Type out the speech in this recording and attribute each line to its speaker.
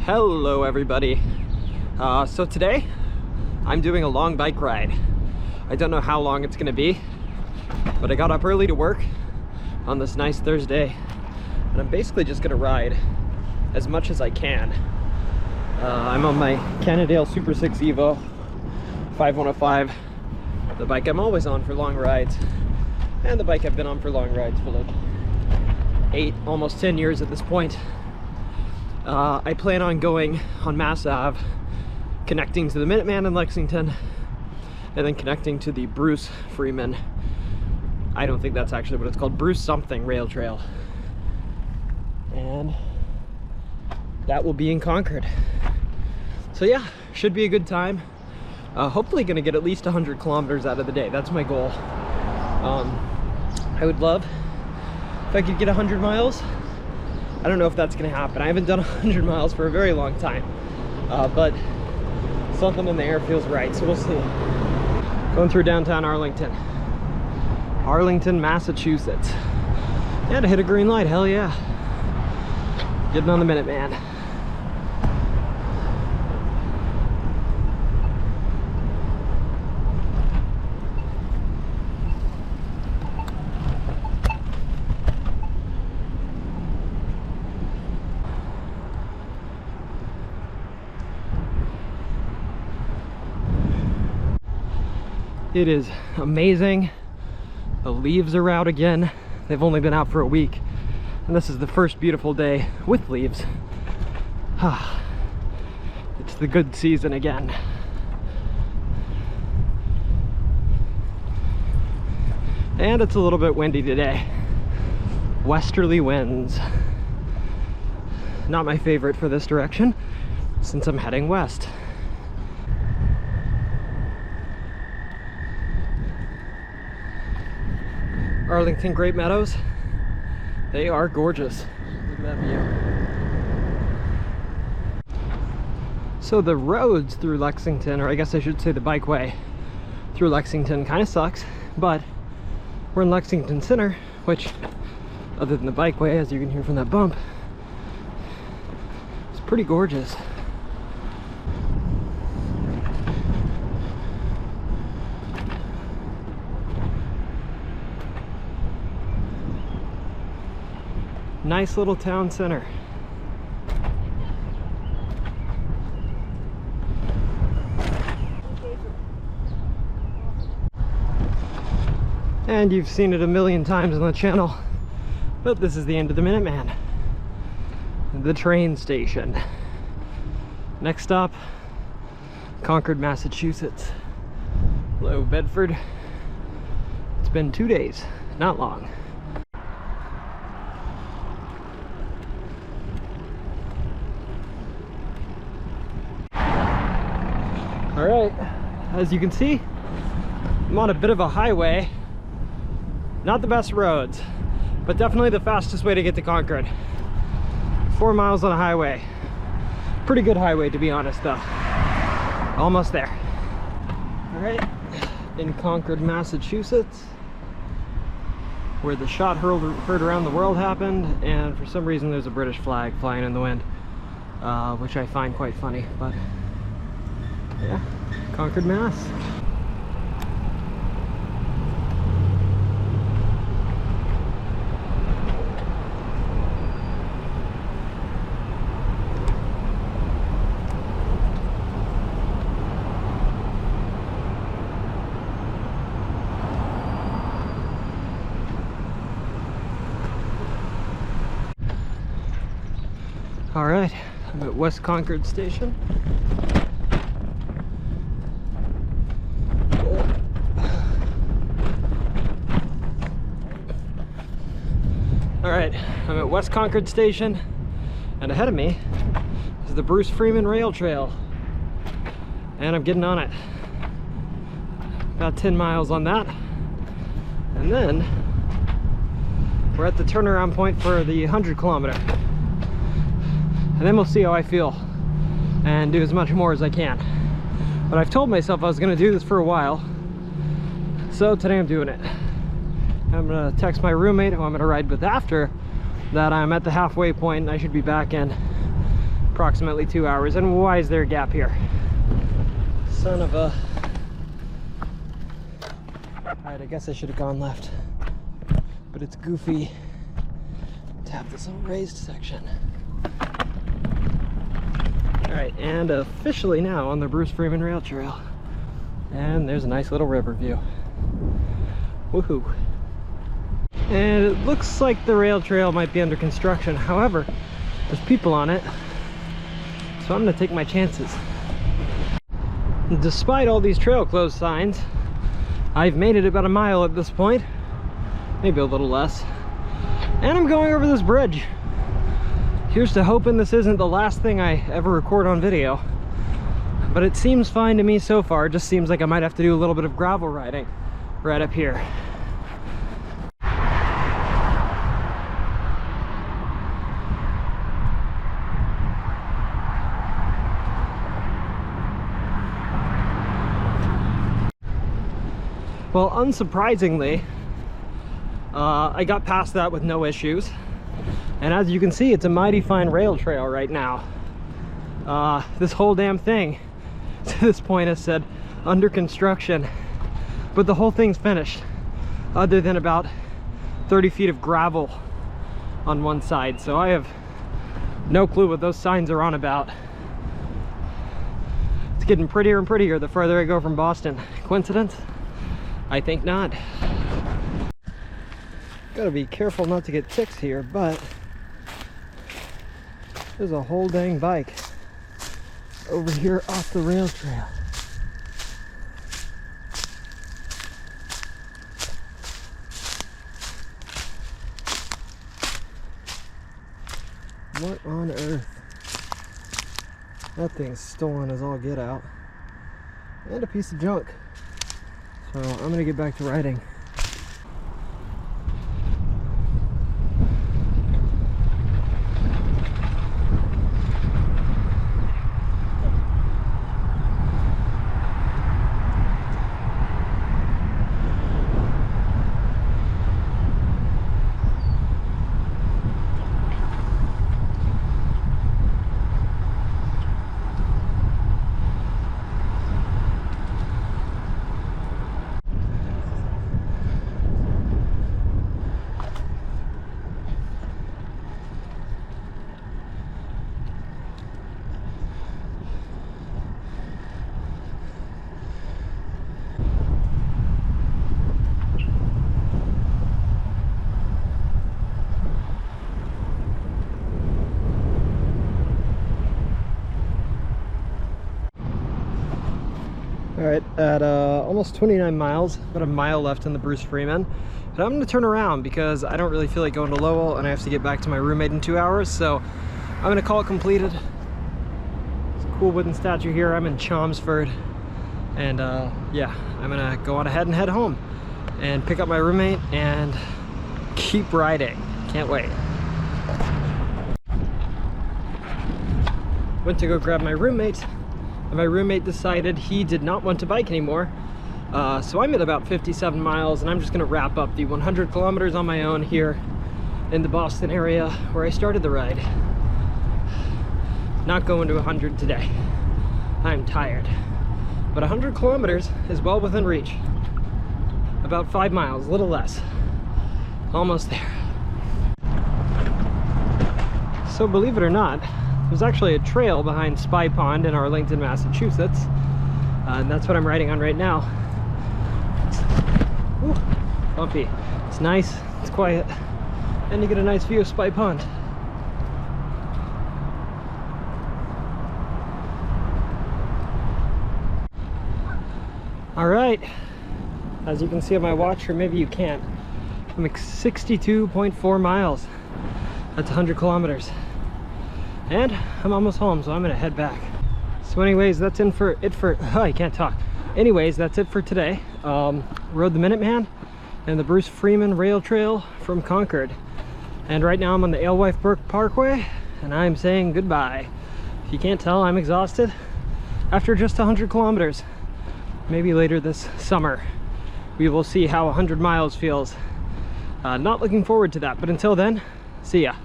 Speaker 1: Hello everybody. So today I'm doing a long bike ride. I don't know how long it's gonna be, but I got up early to work on this nice Thursday and I'm basically just gonna ride as much as I can. I'm on my Cannondale SuperSix Evo 5105, the bike I'm always on for long rides, and the bike I've been on for long rides for like 8, almost 10 years at this point. I plan on going on Mass Ave, connecting to the Minuteman in Lexington, and then connecting to the Bruce Freeman, I don't think that's actually what it's called, Bruce something rail trail. And that will be in Concord. So yeah, should be a good time. Hopefully gonna get at least 100 kilometers out of the day. That's my goal. I would love if I could get 100 miles. I don't know if that's gonna happen. I haven't done 100 miles for a very long time, but something in the air feels right, so we'll see. Going through downtown Arlington, Massachusetts. Yeah, to hit a green light, hell yeah. Getting on the Minuteman. It is amazing. The leaves are out again. They've only been out for a week, and this is the first beautiful day with leaves. It's the good season again. And it's a little bit windy today. Westerly winds. Not my favorite for this direction since I'm heading west. Arlington Great Meadows, they are gorgeous. Look at that view. So the roads through Lexington, or I guess I should say the bikeway through Lexington, kind of sucks, but we're in Lexington Center, which, other than the bikeway, as you can hear from that bump, it's pretty gorgeous. Nice little town center. And you've seen it a million times on the channel, but this is the end of the Minuteman. The train station. Next stop, Concord, Massachusetts. Hello, Bedford. It's been 2 days, not long. All right, as you can see, I'm on a bit of a highway. Not the best roads, but definitely the fastest way to get to Concord. 4 miles on a highway. Pretty good highway, to be honest, though. Almost there. All right, in Concord, Massachusetts, where the shot heard around the world happened, and for some reason there's a British flag flying in the wind, which I find quite funny, but yeah, Concord, Mass. All right, I'm at West Concord Station. Alright, I'm at West Concord Station, and ahead of me is the Bruce Freeman rail trail, and I'm getting on it. About 10 miles on that, and then we're at the turnaround point for the 100 kilometer, and then we'll see how I feel and do as much more as I can. But I've told myself I was going to do this for a while, so today I'm doing it. I'm gonna text my roommate who I'm gonna ride with after that I'm at the halfway point, and I should be back in approximately 2 hours. And why is there a gap here? Son of a... Alright, I guess I should have gone left. But it's goofy to have this little raised section. Alright, and officially now on the Bruce Freeman Rail Trail. And there's a nice little river view. Woohoo! And it looks like the rail trail might be under construction. However, there's people on it, so I'm gonna take my chances. Despite all these trail closed signs, I've made it about a mile at this point, maybe a little less, and I'm going over this bridge. Here's to hoping this isn't the last thing I ever record on video, but it seems fine to me so far. It just seems like I might have to do a little bit of gravel riding right up here. Well, unsurprisingly, I got past that with no issues. And as you can see, it's a mighty fine rail trail right now. This whole damn thing to this point has said under construction, but the whole thing's finished, other than about 30 feet of gravel on one side. So I have no clue what those signs are on about. It's getting prettier and prettier the further I go from Boston. Coincidence? I think not. Gotta be careful not to get ticks here, but there's a whole dang bike over here off the rail trail. What on earth? That thing's stolen as all get out. And a piece of junk. So I'm gonna get back to riding. All right, at almost 29 miles, about a mile left in the Bruce Freeman. And I'm gonna turn around because I don't really feel like going to Lowell and I have to get back to my roommate in 2 hours. So I'm gonna call it completed. It's a cool wooden statue here. I'm in Chelmsford. And yeah, I'm gonna go on ahead and head home and pick up my roommate and keep riding. Can't wait. Went to go grab my roommate. And my roommate decided he did not want to bike anymore. So I'm at about 57 miles and I'm just gonna wrap up the 100 kilometers on my own here in the Boston area where I started the ride. Not going to 100 today. I'm tired. But 100 kilometers is well within reach. About 5 miles, a little less. Almost there. So believe it or not, there's actually a trail behind Spy Pond in Arlington, Massachusetts. And that's what I'm riding on right now. Ooh, bumpy. It's nice, it's quiet, and you get a nice view of Spy Pond. All right, as you can see on my watch, or maybe you can't, I'm at 62.4 miles. That's 100 kilometers. And I'm almost home, so I'm gonna head back. So anyways, that's it for I can't talk. Anyways, that's it for today. Rode the Minuteman and the Bruce Freeman Rail Trail from Concord. And right now I'm on the Alewife Parkway and I'm saying goodbye. If you can't tell, I'm exhausted after just 100 kilometers. Maybe later this summer, we will see how 100 miles feels. Not looking forward to that, but until then, see ya.